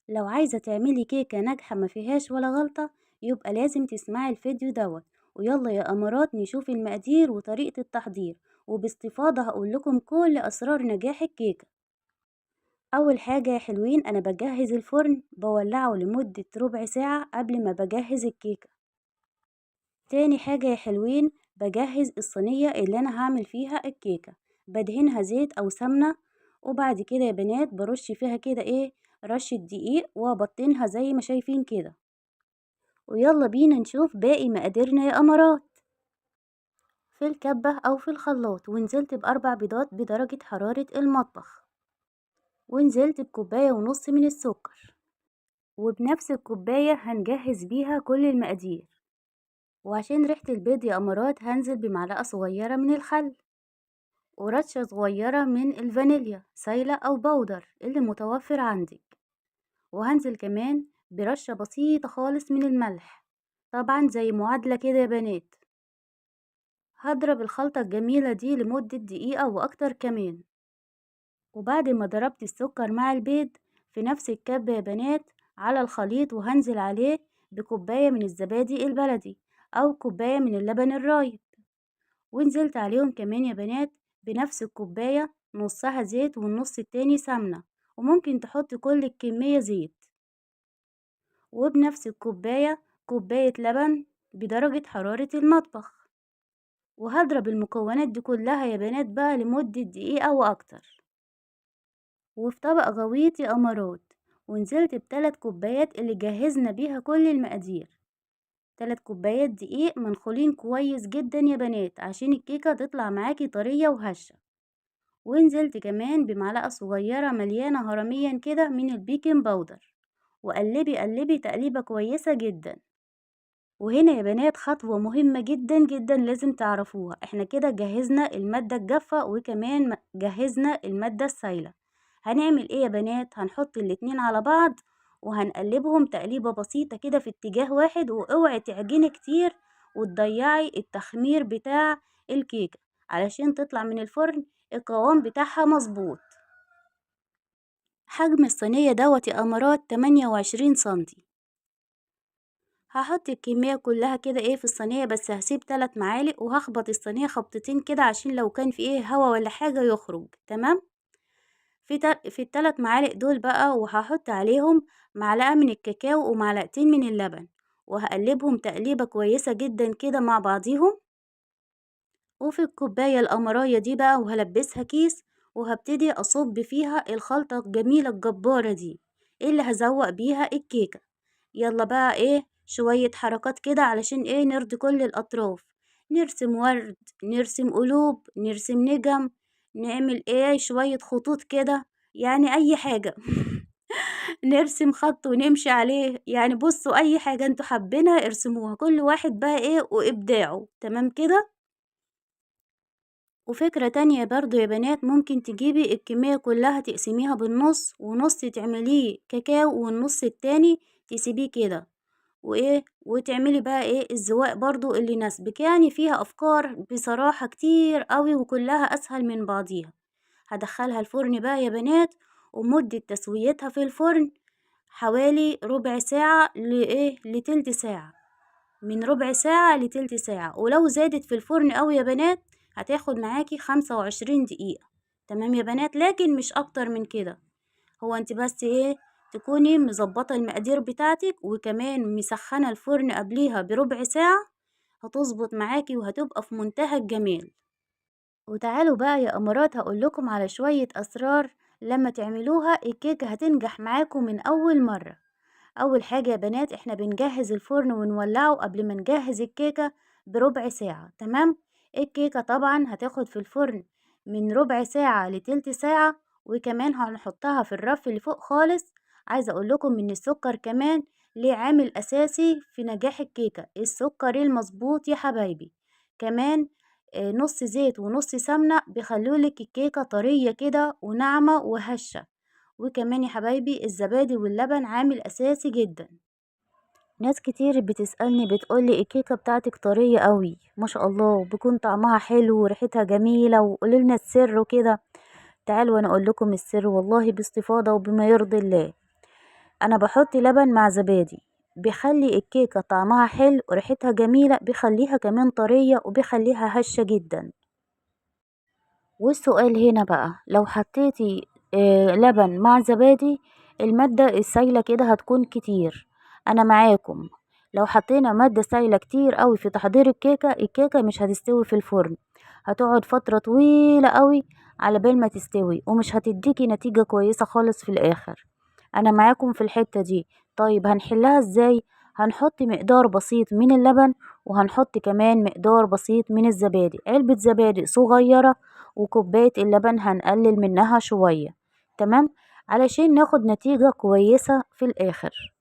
لو عايزة تعملي كيكة ناجحة ما فيهاش ولا غلطة يبقى لازم تسمعي الفيديو دوت. ويلا يا أمارات نشوف المقادير وطريقة التحضير، وباستفاضة هقول لكم كل أسرار نجاح الكيكة. أول حاجة يا حلوين أنا بجهز الفرن بولعه لمدة ربع ساعة قبل ما بجهز الكيكة. تاني حاجة يا حلوين بجهز الصينية اللي أنا هعمل فيها الكيكة، بدهنها زيت أو سمنة، وبعد كده يا بنات برش فيها كده رشة دقيق وأبطنها زي ما شايفين كده. ويلا بينا نشوف باقي مقاديرنا يا أمارات. في الكبة أو في الخلاط ونزلت بأربع بيضات بدرجة حرارة المطبخ، ونزلت بكوباية ونص من السكر، وبنفس الكوباية هنجهز بيها كل المقادير. وعشان ريحة البيض يا أمارات هنزل بمعلقة صغيرة من الخل، ورشة صغيرة من الفانيليا سايلة أو بودر اللي متوفر عندك، وهنزل كمان برشة بسيطة خالص من الملح، طبعا زي معادلة كده يا بنات. هضرب الخلطة الجميلة دي لمدة دقيقة وأكتر كمان. وبعد ما ضربت السكر مع البيض في نفس الكب يا بنات على الخليط، وهنزل عليه بكوباية من الزبادي البلدي أو كوباية من اللبن الرايب، ونزلت عليهم كمان يا بنات بنفس الكوباية نصها زيت والنص التاني سمنة، وممكن تحط كل الكمية زيت، وبنفس الكوباية كوباية لبن بدرجة حرارة المطبخ. وهضرب المكونات دي كلها يا بنات بقى لمدة دقيقة وأكتر. وفي طبق غويط يا أمارات ونزلت بتلات كوبايات اللي جهزنا بيها كل المقادير، 3 كوبايات دقيق منخولين كويس جدا يا بنات عشان الكيكة تطلع معاكي طرية وهشة. ونزلت كمان بمعلقة صغيرة مليانة هرميا كده من البيكنج باودر، وقلبي قلبي تقليبة كويسة جدا. وهنا يا بنات خطوة مهمة جدا جدا لازم تعرفوها، احنا كده جهزنا المادة الجافة وكمان جهزنا المادة السايلة. هنعمل ايه يا بنات؟ هنحط الاتنين على بعض وهنقلبهم تقليبة بسيطة كده في اتجاه واحد، واوعي تعجني كتير وتضيعي التخمير بتاع الكيكة علشان تطلع من الفرن القوام بتاعها مظبوط. حجم الصينية دوت يا أمارات 28 سنتي. هحط الكمية كلها كده في الصينية، بس هسيب 3 معالق وهخبط الصينية خبطتين كده عشان لو كان في هوا ولا حاجة يخرج تمام. في ال3 معالق دول بقى وهحط عليهم معلقة من الكاكاو ومعلقتين من اللبن، وهقلبهم تقليبة كويسة جدا كده مع بعضيهم. وفي الكوباية القمراية دي بقى وهلبسها كيس، وهبتدي أصب فيها الخلطة الجميلة الجبارة دي اللي هزوق بيها الكيكة. يلا بقى شوية حركات كده علشان نرضي كل الأطراف، نرسم ورد، نرسم قلوب، نرسم نجم، نعمل شوية خطوط كده، يعني أي حاجة نرسم خط ونمشي عليه، يعني بصوا أي حاجة انتوا حابينها ارسموها، كل واحد بقى وإبداعه تمام كده. وفكرة تانية برضو يا بنات ممكن تجيبي الكمية كلها تقسميها بالنص، ونص تعمليه كاكاو والنص التاني تسيبيه كده، وتعملي بقى الزواق برضو اللي يناسبك. يعني فيها افكار بصراحة كتير قوي وكلها اسهل من بعضيها. هدخلها الفرن بقى يا بنات، ومدة تسويتها في الفرن حوالي ربع ساعة لتلت ساعة، من ربع ساعة لتلت ساعة. ولو زادت في الفرن قوي يا بنات هتاخد معاكي 25 دقيقة تمام يا بنات، لكن مش اكتر من كده. هو انت بس تكوني مظبطة المقادير بتاعتك، وكمان مسخنة الفرن قبليها بربع ساعة، هتظبط معاكي وهتبقى في منتهى الجمال. وتعالوا بقى يا أمارات هقولكم على شوية أسرار لما تعملوها الكيكة هتنجح معاكم من أول مرة. أول حاجة يا بنات احنا بنجهز الفرن ونولعه قبل ما نجهز الكيكة بربع ساعة تمام. الكيكة طبعا هتاخد في الفرن من ربع ساعة لتلت ساعة، وكمان هنحطها في الرف اللي فوق خالص. عايزة اقول لكم ان السكر كمان ليه عامل اساسي في نجاح الكيكة، السكر المظبوط يا حبايبي. كمان نص زيت ونص سمنة بيخلولك الكيكة طرية كده وناعمة وهشة. وكمان يا حبايبي الزبادي واللبن عامل اساسي جدا. ناس كتير بتسألني بتقولي الكيكة بتاعتك طرية قوي ما شاء الله، بيكون طعمها حلو وريحتها جميلة، وقوليلنا السر وكده. تعالوا وانا اقول لكم السر والله باستفاضة وبما يرضي الله. انا بحط لبن مع زبادي، بيخلي الكيكة طعمها حلو وريحتها جميلة، بيخليها كمان طرية وبيخليها هشة جدا. والسؤال هنا بقى، لو حطيتي لبن مع زبادي، المادة السايلة كده هتكون كتير. انا معاكم، لو حطينا مادة سايلة كتير قوي في تحضير الكيكة، الكيكة مش هتستوي في الفرن، هتقعد فترة طويلة قوي على بال ما تستوي، ومش هتديكي نتيجة كويسة خالص في الاخر. انا معاكم في الحتة دي. طيب هنحلها ازاي؟ هنحط مقدار بسيط من اللبن، وهنحط كمان مقدار بسيط من الزبادي، علبة زبادي صغيرة وكوباية اللبن هنقلل منها شوية. تمام، علشان ناخد نتيجة كويسة في الآخر.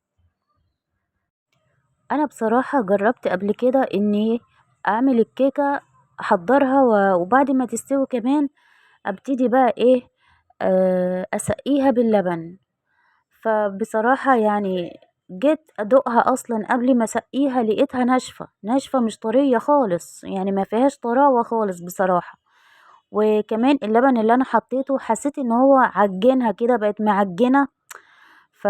أنا بصراحة جربت قبل كده إني أعمل الكيكة، أحضرها وبعد ما تستوي كمان أبتدي بقى إيه، أسقيها باللبن. فبصراحة يعني جيت أدوقها أصلا قبل ما أسقيها لقيتها ناشفة ناشفة، مش طرية خالص، يعني ما فيهاش طراوة خالص بصراحة. وكمان اللبن اللي انا حطيته حسيت ان هو عجنها كده، بقت معجنة. ف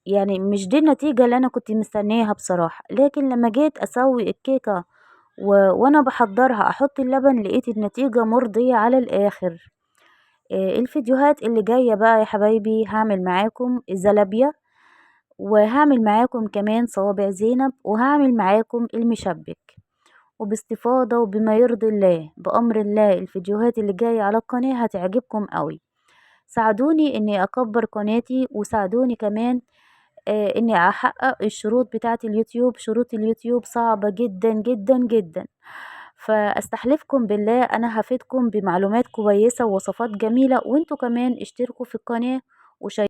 يعني مش دي النتيجة اللي انا كنت مستنياها بصراحة. لكن لما جيت اسوي الكيكة وانا بحضرها احط اللبن، لقيت النتيجة مرضية على الاخر. الفيديوهات اللي جاية بقى يا حبايبي هعمل معاكم الزلابية، وهعمل معاكم كمان صوابع زينب، وهعمل معاكم المشبك، وباستفاضة وبما يرضي الله بأمر الله. الفيديوهات اللي جاية على القناة هتعجبكم قوي. ساعدوني اني اكبر قناتي، وساعدوني كمان اني احقق الشروط بتاعة اليوتيوب. شروط اليوتيوب صعبة جدا جدا جدا، فاستحلفكم بالله انا هفيدكم بمعلومات كويسة ووصفات جميلة. وانتوا كمان اشتركوا في القناة